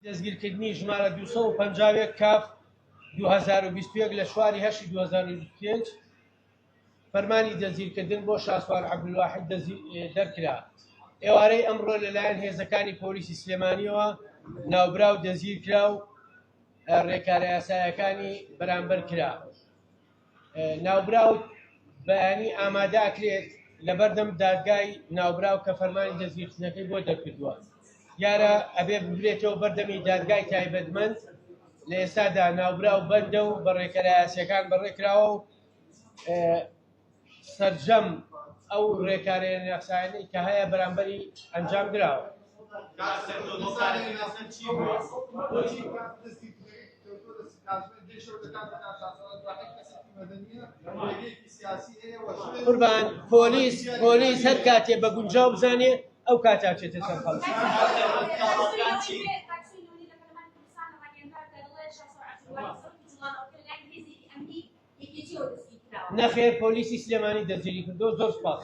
دەستگیرکردنی ژمارە 250 کاف 2021 لە شواری 8 2025 فەرمانی دەستگیرکردن بۆ شاسوار عەبدولواحید دەرکرا. ئێوارەی ئەمڕۆ لەلایەن هێزەکانی پۆلیسی سلێمانیەوە ناوبراو دەستگیر کرا و ڕێکارە یاساییەکانی بەرامبەر کرا. ناوبراو بەیانی ئامادەکرێت لەبەردەم دادگای ناوبراو کە فەرمانی دەستگیرکردنەکەی بۆ دەرکردووە. دیارە ئەبێ ببرێتەوە بەردەمی دادگای تایبەتمەند. لە ئێستادا ناوبراو بەندە و بە ڕێکارە یاساییەکان بەڕێکراوە و سەرجەم ئەو ڕێکارە یاساییانەی کە هەیە بەرامبەری ئەنجام دراوە. قوربان پۆلیس هەر کاتێ بە گونجاو بزانێ ئەو کاتا چێتە سەر خەڵک. نەخێر پۆلیسی سلێمانی دەستگیری کردووە. زۆر سوپاس.